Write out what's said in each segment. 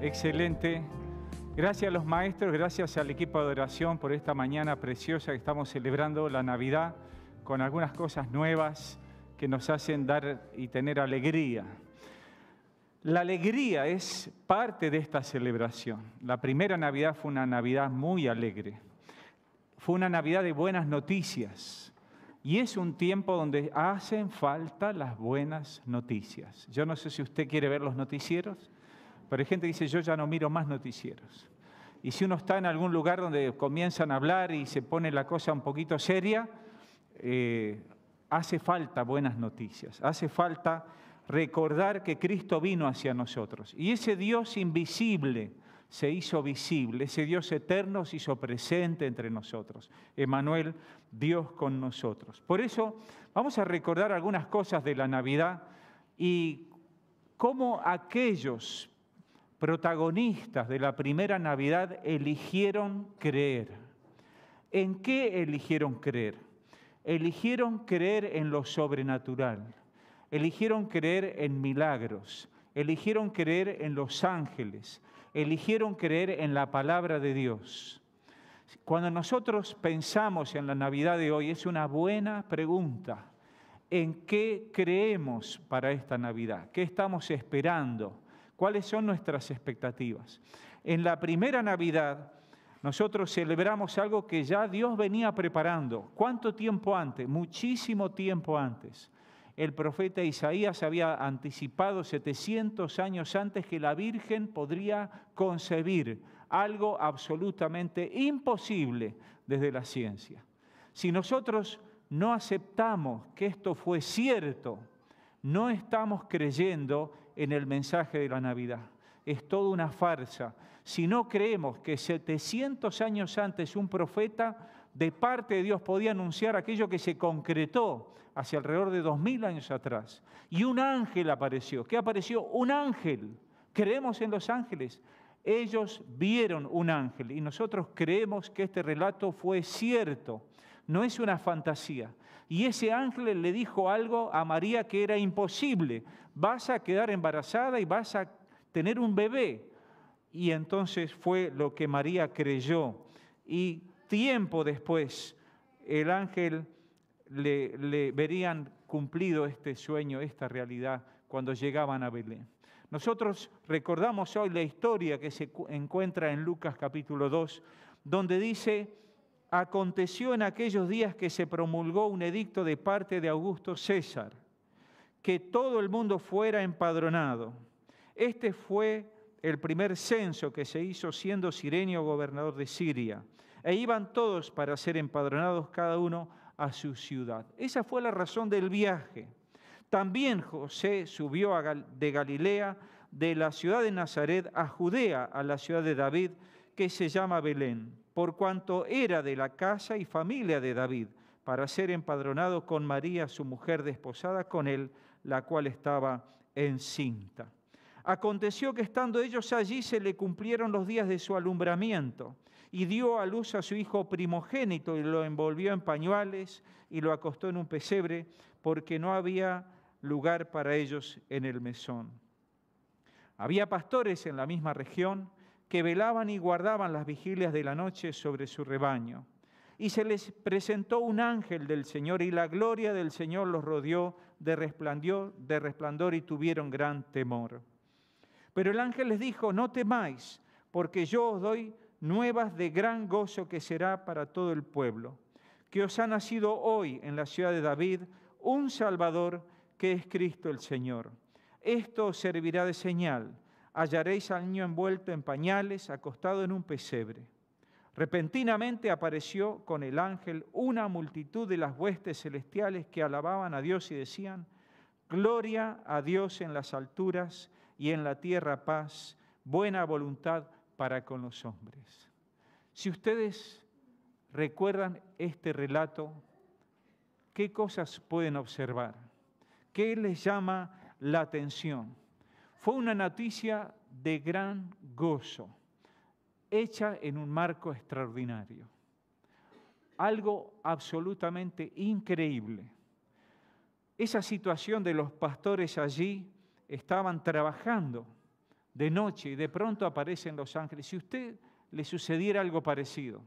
Excelente. Gracias a los maestros, gracias al equipo de oración por esta mañana preciosa que estamos celebrando la Navidad con algunas cosas nuevas que nos hacen dar y tener alegría. La alegría es parte de esta celebración. La primera Navidad fue una Navidad muy alegre. Fue una Navidad de buenas noticias. Y es un tiempo donde hacen falta las buenas noticias. Yo no sé si usted quiere ver los noticieros, pero hay gente que dice, yo ya no miro más noticieros. Y si uno está en algún lugar donde comienzan a hablar y se pone la cosa un poquito seria, hace falta buenas noticias. Hace falta recordar que Cristo vino hacia nosotros. Y ese Dios invisible se hizo visible, ese Dios eterno se hizo presente entre nosotros. Emmanuel, Dios con nosotros. Por eso vamos a recordar algunas cosas de la Navidad y cómo aquellos protagonistas de la primera Navidad eligieron creer. ¿En qué eligieron creer? Eligieron creer en lo sobrenatural, eligieron creer en milagros, eligieron creer en los ángeles, eligieron creer en la palabra de Dios. Cuando nosotros pensamos en la Navidad de hoy, es una buena pregunta. ¿En qué creemos para esta Navidad? ¿Qué estamos esperando? ¿Cuáles son nuestras expectativas? En la primera Navidad, nosotros celebramos algo que ya Dios venía preparando. ¿Cuánto tiempo antes? Muchísimo tiempo antes. El profeta Isaías había anticipado 700 años antes que la Virgen podría concebir algo absolutamente imposible desde la ciencia. Si nosotros no aceptamos que esto fue cierto, no estamos creyendo en el mensaje de la Navidad. Es toda una farsa. Si no creemos que 700 años antes un profeta de parte de Dios podía anunciar aquello que se concretó hacia alrededor de 2000 años atrás. Y un ángel apareció. ¿Qué apareció? Un ángel. ¿Creemos en los ángeles? Ellos vieron un ángel y nosotros creemos que este relato fue cierto. No es una fantasía. Y ese ángel le dijo algo a María que era imposible. Vas a quedar embarazada y vas a tener un bebé. Y entonces fue lo que María creyó. Y tiempo después, el ángel le verían cumplido este sueño, esta realidad, cuando llegaban a Belén. Nosotros recordamos hoy la historia que se encuentra en Lucas capítulo 2, donde dice: aconteció en aquellos días que se promulgó un edicto de parte de Augusto César, que todo el mundo fuera empadronado. Este fue el primer censo que se hizo siendo Cirenio gobernador de Siria. E iban todos para ser empadronados cada uno a su ciudad. Esa fue la razón del viaje. También José subió de Galilea, de la ciudad de Nazaret a Judea, a la ciudad de David, que se llama Belén, por cuanto era de la casa y familia de David, para ser empadronado con María, su mujer desposada con él, la cual estaba encinta. Aconteció que estando ellos allí se le cumplieron los días de su alumbramiento y dio a luz a su hijo primogénito y lo envolvió en pañuelos y lo acostó en un pesebre porque no había lugar para ellos en el mesón. Había pastores en la misma región que velaban y guardaban las vigilias de la noche sobre su rebaño. Y se les presentó un ángel del Señor y la gloria del Señor los rodeó de resplandor y tuvieron gran temor. Pero el ángel les dijo: no temáis, porque yo os doy nuevas de gran gozo que será para todo el pueblo, que os ha nacido hoy en la ciudad de David un Salvador que es Cristo el Señor. Esto os servirá de señal. Hallaréis al niño envuelto en pañales, acostado en un pesebre. Repentinamente apareció con el ángel una multitud de las huestes celestiales que alababan a Dios y decían: gloria a Dios en las alturas y en la tierra paz, buena voluntad para con los hombres. Si ustedes recuerdan este relato, ¿qué cosas pueden observar? ¿Qué les llama la atención? Fue una noticia de gran gozo, hecha en un marco extraordinario. Algo absolutamente increíble. Esa situación de los pastores allí estaban trabajando de noche y de pronto aparecen los ángeles. Si a usted le sucediera algo parecido,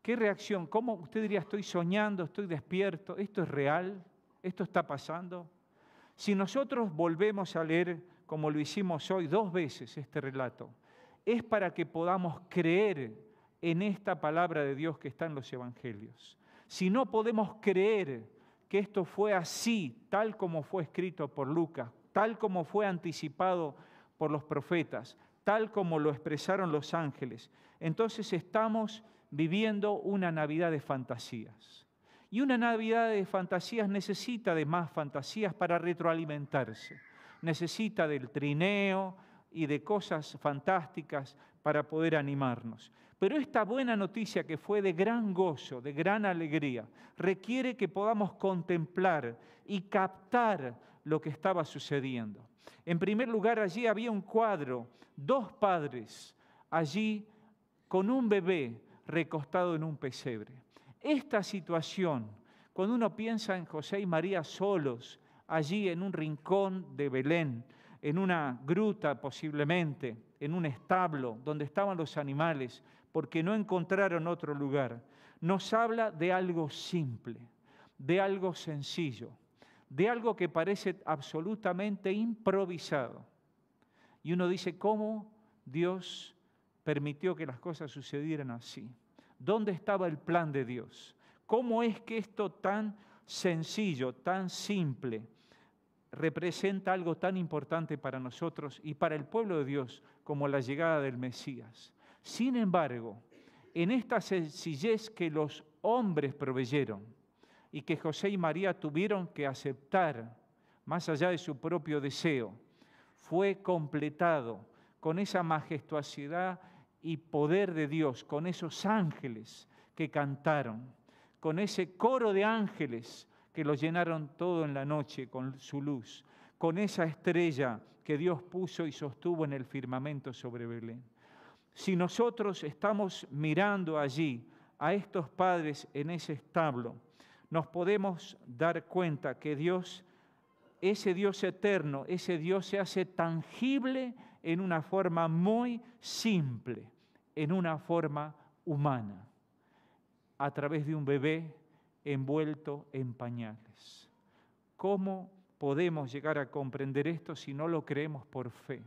¿qué reacción? ¿Cómo usted diría, estoy soñando, estoy despierto, esto es real, esto está pasando? Si nosotros volvemos a leer, como lo hicimos hoy 2 veces, este relato, es para que podamos creer en esta palabra de Dios que está en los evangelios. Si no podemos creer que esto fue así, tal como fue escrito por Lucas, tal como fue anticipado por los profetas, tal como lo expresaron los ángeles, entonces estamos viviendo una Navidad de fantasías. Y una Navidad de fantasías necesita de más fantasías para retroalimentarse. Necesita del trineo y de cosas fantásticas para poder animarnos. Pero esta buena noticia, que fue de gran gozo, de gran alegría, requiere que podamos contemplar y captar lo que estaba sucediendo. En primer lugar, allí había un cuadro, 2 padres allí con un bebé recostado en un pesebre. Esta situación, cuando uno piensa en José y María solos, allí en un rincón de Belén, en una gruta posiblemente, en un establo donde estaban los animales, porque no encontraron otro lugar, nos habla de algo simple, de algo sencillo, de algo que parece absolutamente improvisado. Y uno dice, ¿cómo Dios permitió que las cosas sucedieran así? ¿Dónde estaba el plan de Dios? ¿Cómo es que esto tan sencillo, tan simple, representa algo tan importante para nosotros y para el pueblo de Dios como la llegada del Mesías? Sin embargo, en esta sencillez que los hombres proveyeron y que José y María tuvieron que aceptar, más allá de su propio deseo, fue completado con esa majestuosidad y poder de Dios, con esos ángeles que cantaron, con ese coro de ángeles que lo llenaron todo en la noche con su luz, con esa estrella que Dios puso y sostuvo en el firmamento sobre Belén. Si nosotros estamos mirando allí a estos padres en ese establo, nos podemos dar cuenta que Dios, ese Dios eterno, ese Dios se hace tangible en una forma muy simple, en una forma humana, a través de un bebé envuelto en pañales. ¿Cómo podemos llegar a comprender esto si no lo creemos por fe?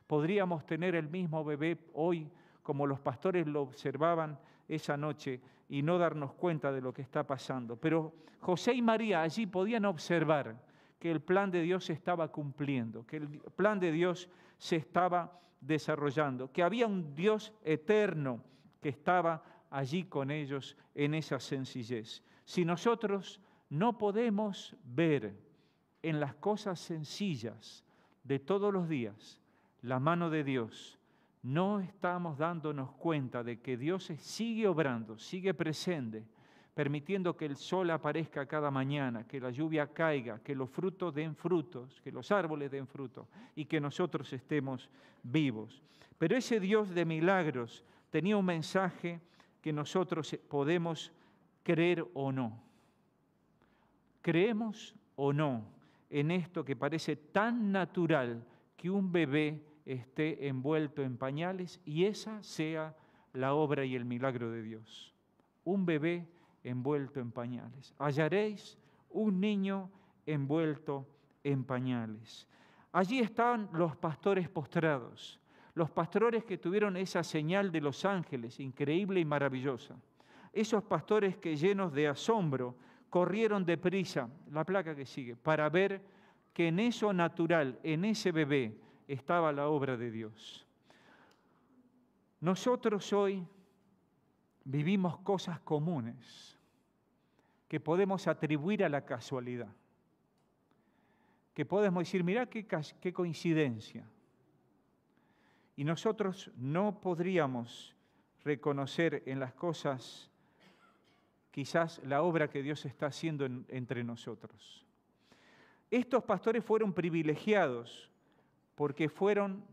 Podríamos tener el mismo bebé hoy, como los pastores lo observaban esa noche, y no darnos cuenta de lo que está pasando. Pero José y María allí podían observar que el plan de Dios se estaba cumpliendo, que el plan de Dios se estaba desarrollando, que había un Dios eterno que estaba allí con ellos en esa sencillez. Si nosotros no podemos ver en las cosas sencillas de todos los días la mano de Dios, no estamos dándonos cuenta de que Dios sigue obrando, sigue presente, permitiendo que el sol aparezca cada mañana, que la lluvia caiga, que los frutos den frutos, que los árboles den frutos y que nosotros estemos vivos. Pero ese Dios de milagros tenía un mensaje que nosotros podemos creer o no. ¿Creemos o no en esto que parece tan natural que un bebé esté envuelto en pañales y esa sea la obra y el milagro de Dios? Un bebé envuelto en pañales. Hallaréis un niño envuelto en pañales. Allí están los pastores postrados, los pastores que tuvieron esa señal de los ángeles, increíble y maravillosa. Esos pastores que, llenos de asombro, corrieron deprisa, la placa que sigue, para ver que en eso natural, en ese bebé, estaba la obra de Dios. Nosotros hoy vivimos cosas comunes que podemos atribuir a la casualidad, que podemos decir, mirá qué coincidencia. Y nosotros no podríamos reconocer en las cosas quizás la obra que Dios está haciendo entre nosotros. Estos pastores fueron privilegiados porque fueron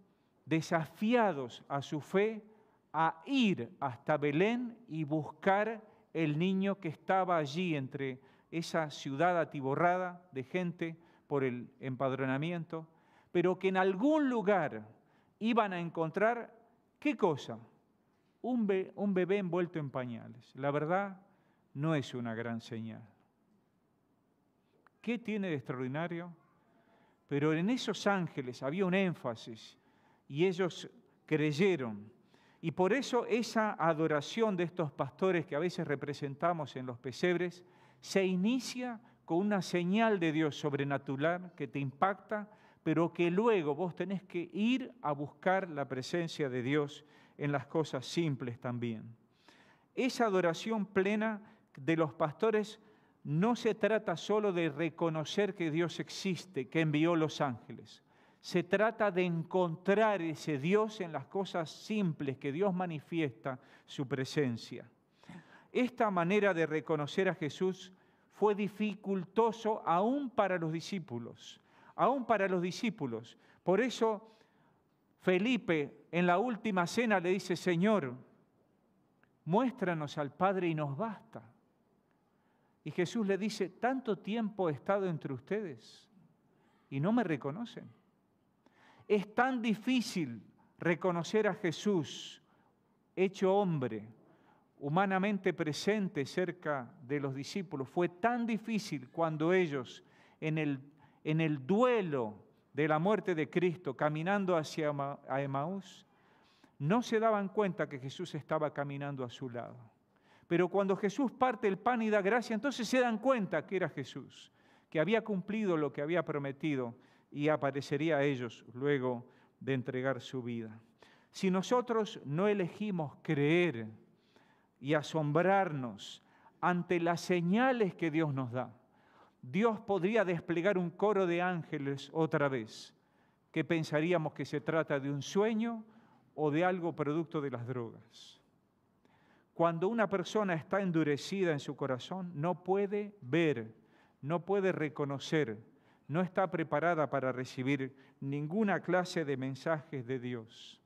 desafiados a su fe a ir hasta Belén y buscar el niño que estaba allí entre esa ciudad atiborrada de gente por el empadronamiento, pero que en algún lugar iban a encontrar, ¿qué cosa? Un bebé envuelto en pañales. La verdad, no es una gran señal. ¿Qué tiene de extraordinario? Pero en esos ángeles había un énfasis y ellos creyeron. Y por eso esa adoración de estos pastores que a veces representamos en los pesebres se inicia con una señal de Dios sobrenatural que te impacta, pero que luego vos tenés que ir a buscar la presencia de Dios en las cosas simples también. Esa adoración plena de los pastores no se trata solo de reconocer que Dios existe, que envió los ángeles. Se trata de encontrar ese Dios en las cosas simples que Dios manifiesta su presencia. Esta manera de reconocer a Jesús fue dificultoso aún para los discípulos. Aún para los discípulos. Por eso Felipe en la última cena le dice: Señor, muéstranos al Padre y nos basta. Y Jesús le dice: tanto tiempo he estado entre ustedes y no me reconocen. Es tan difícil reconocer a Jesús hecho hombre, humanamente presente cerca de los discípulos. Fue tan difícil cuando ellos en el duelo de la muerte de Cristo, caminando hacia Emaús, no se daban cuenta que Jesús estaba caminando a su lado. Pero cuando Jesús parte el pan y da gracia, entonces se dan cuenta que era Jesús, que había cumplido lo que había prometido y aparecería a ellos luego de entregar su vida. Si nosotros no elegimos creer y asombrarnos ante las señales que Dios nos da, Dios podría desplegar un coro de ángeles otra vez, que pensaríamos que se trata de un sueño o de algo producto de las drogas. Cuando una persona está endurecida en su corazón, no puede ver, no puede reconocer, no está preparada para recibir ninguna clase de mensajes de Dios.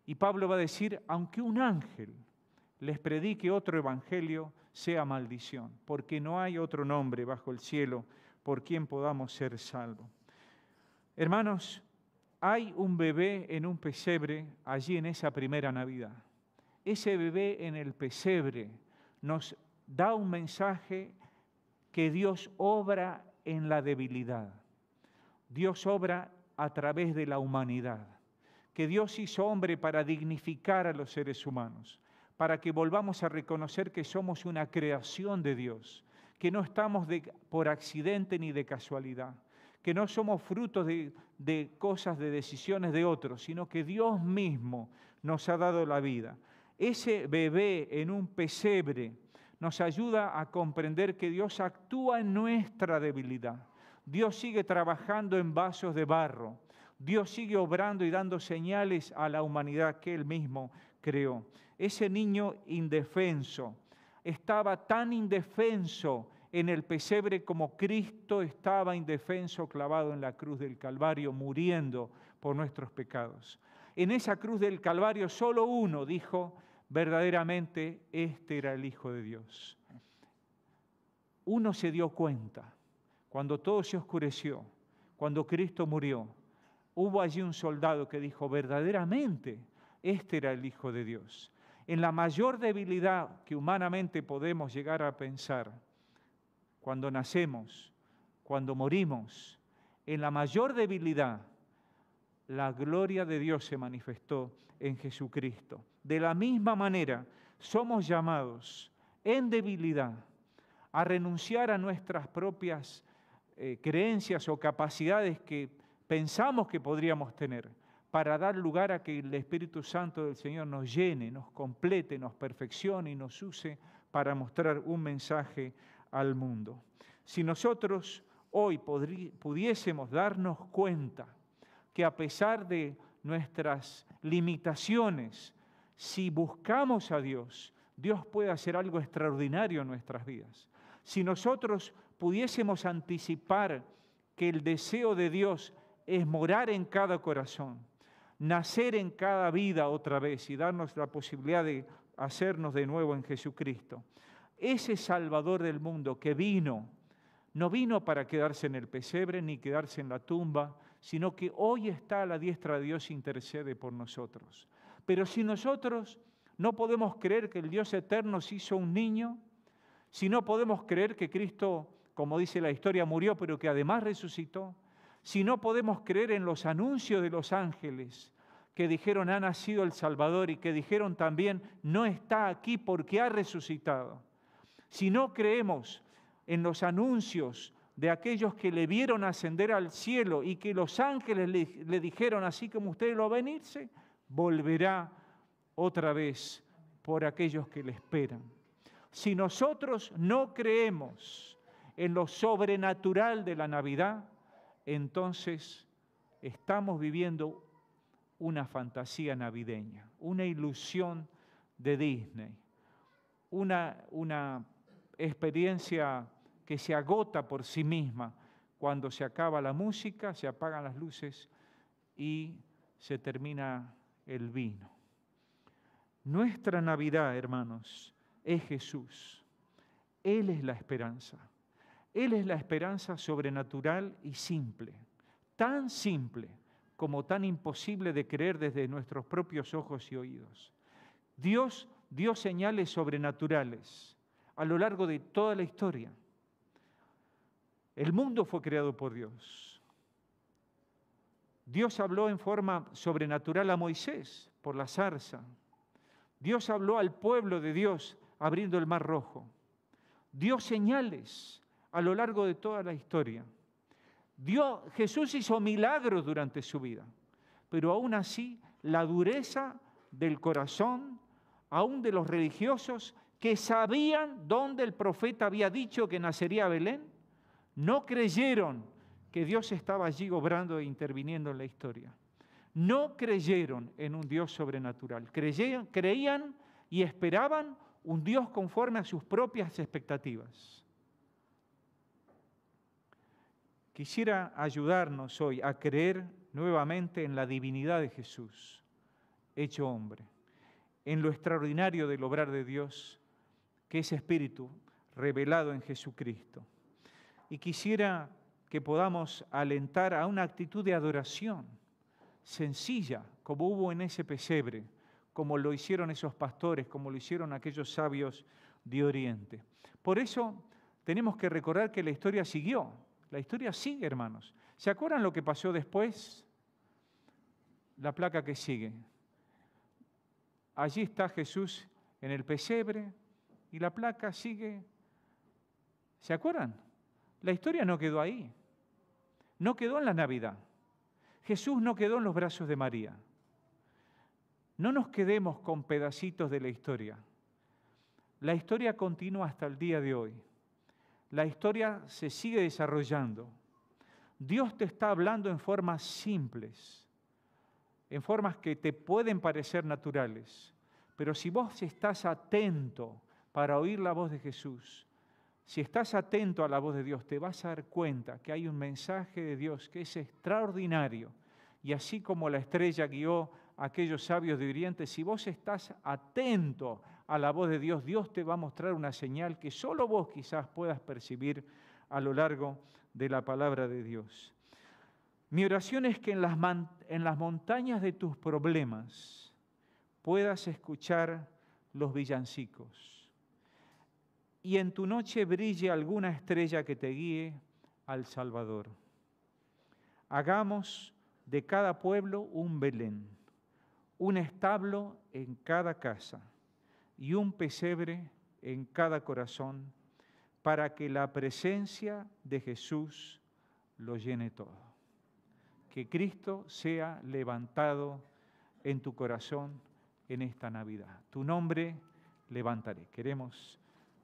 Y Pablo va a decir: aunque un ángel les predique otro evangelio, sea maldición, porque no hay otro nombre bajo el cielo por quien podamos ser salvos. Hermanos, hay un bebé en un pesebre allí en esa primera Navidad. Ese bebé en el pesebre nos da un mensaje que Dios obra en la debilidad. Dios obra a través de la humanidad. Que Dios hizo hombre para dignificar a los seres humanos, para que volvamos a reconocer que somos una creación de Dios, que no estamos por accidente ni de casualidad, que no somos frutos de cosas, de decisiones de otros, sino que Dios mismo nos ha dado la vida. Ese bebé en un pesebre nos ayuda a comprender que Dios actúa en nuestra debilidad. Dios sigue trabajando en vasos de barro. Dios sigue obrando y dando señales a la humanidad que Él mismo creó. Ese niño indefenso estaba tan indefenso en el pesebre como Cristo estaba indefenso clavado en la cruz del Calvario, muriendo por nuestros pecados. En esa cruz del Calvario solo uno dijo: verdaderamente este era el Hijo de Dios. Uno se dio cuenta, cuando todo se oscureció, cuando Cristo murió, hubo allí un soldado que dijo: verdaderamente este era el Hijo de Dios. En la mayor debilidad que humanamente podemos llegar a pensar, cuando nacemos, cuando morimos, en la mayor debilidad, la gloria de Dios se manifestó en Jesucristo. De la misma manera, somos llamados en debilidad a renunciar a nuestras propias creencias o capacidades que pensamos que podríamos tener, para dar lugar a que el Espíritu Santo del Señor nos llene, nos complete, nos perfeccione y nos use para mostrar un mensaje al mundo. Si nosotros hoy pudiésemos darnos cuenta que a pesar de nuestras limitaciones, si buscamos a Dios, Dios puede hacer algo extraordinario en nuestras vidas. Si nosotros pudiésemos anticipar que el deseo de Dios es morar en cada corazón, nacer en cada vida otra vez y darnos la posibilidad de hacernos de nuevo en Jesucristo. Ese Salvador del mundo que vino, no vino para quedarse en el pesebre ni quedarse en la tumba, sino que hoy está a la diestra de Dios e intercede por nosotros. Pero si nosotros no podemos creer que el Dios eterno se hizo un niño, si no podemos creer que Cristo, como dice la historia, murió, pero que además resucitó, si no podemos creer en los anuncios de los ángeles que dijeron ha nacido el Salvador y que dijeron también no está aquí porque ha resucitado, si no creemos en los anuncios de aquellos que le vieron ascender al cielo y que los ángeles le dijeron así como ustedes lo ven irse, volverá otra vez por aquellos que le esperan. Si nosotros no creemos en lo sobrenatural de la Navidad, entonces estamos viviendo una fantasía navideña, una ilusión de Disney, una experiencia que se agota por sí misma cuando se acaba la música, se apagan las luces y se termina el vino. Nuestra Navidad, hermanos, es Jesús. Él es la esperanza. Él es la esperanza sobrenatural y simple, tan simple como tan imposible de creer desde nuestros propios ojos y oídos. Dios dio señales sobrenaturales a lo largo de toda la historia. El mundo fue creado por Dios. Dios habló en forma sobrenatural a Moisés por la zarza. Dios habló al pueblo de Dios abriendo el Mar Rojo. Dio señales a lo largo de toda la historia. Jesús hizo milagros durante su vida, pero aún así la dureza del corazón, aún de los religiosos que sabían dónde el profeta había dicho que nacería Belén, no creyeron que Dios estaba allí obrando e interviniendo en la historia. No creyeron en un Dios sobrenatural. Creían y esperaban un Dios conforme a sus propias expectativas. Quisiera ayudarnos hoy a creer nuevamente en la divinidad de Jesús, hecho hombre, en lo extraordinario del obrar de Dios, que es Espíritu revelado en Jesucristo. Y quisiera que podamos alentar a una actitud de adoración sencilla, como hubo en ese pesebre, como lo hicieron esos pastores, como lo hicieron aquellos sabios de Oriente. Por eso tenemos que recordar que la historia siguió. La historia sigue, hermanos. ¿Se acuerdan lo que pasó después? La placa que sigue. Allí está Jesús en el pesebre y la placa sigue. ¿Se acuerdan? La historia no quedó ahí. No quedó en la Navidad. Jesús no quedó en los brazos de María. No nos quedemos con pedacitos de la historia. La historia continúa hasta el día de hoy. La historia se sigue desarrollando. Dios te está hablando en formas simples, en formas que te pueden parecer naturales. Pero si vos estás atento para oír la voz de Jesús, si estás atento a la voz de Dios, te vas a dar cuenta que hay un mensaje de Dios que es extraordinario. Y así como la estrella guió a aquellos sabios de Oriente, si vos estás atento a la voz de Dios, Dios te va a mostrar una señal que solo vos quizás puedas percibir a lo largo de la palabra de Dios. Mi oración es que en las montañas de tus problemas puedas escuchar los villancicos y en tu noche brille alguna estrella que te guíe al Salvador. Hagamos de cada pueblo un Belén, un establo en cada casa y un pesebre en cada corazón, para que la presencia de Jesús lo llene todo. Que Cristo sea levantado en tu corazón en esta Navidad. Tu nombre levantaré. Queremos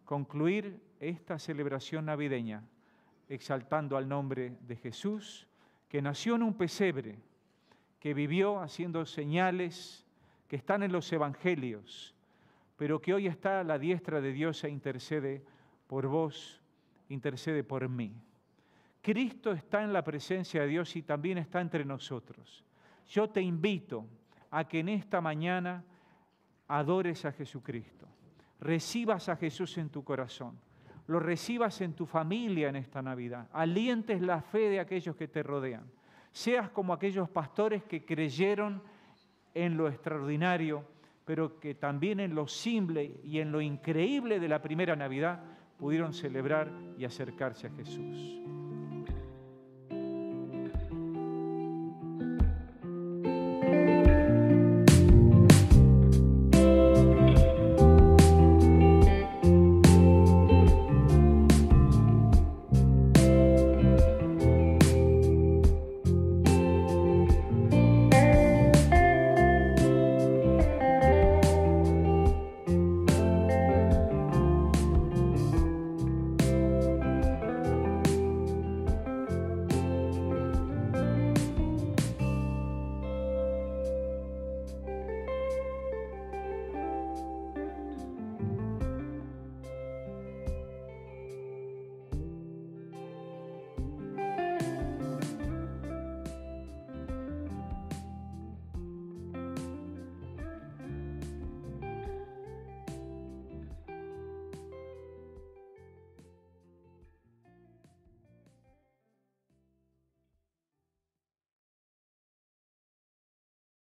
concluir esta celebración navideña exaltando al nombre de Jesús, que nació en un pesebre, que vivió haciendo señales que están en los evangelios, pero que hoy está a la diestra de Dios e intercede por vos, intercede por mí. Cristo está en la presencia de Dios y también está entre nosotros. Yo te invito a que en esta mañana adores a Jesucristo, recibas a Jesús en tu corazón, lo recibas en tu familia en esta Navidad, alientes la fe de aquellos que te rodean. seas como aquellos pastores que creyeron en lo extraordinario, pero que también en lo simple y en lo increíble de la primera Navidad pudieron celebrar y acercarse a Jesús.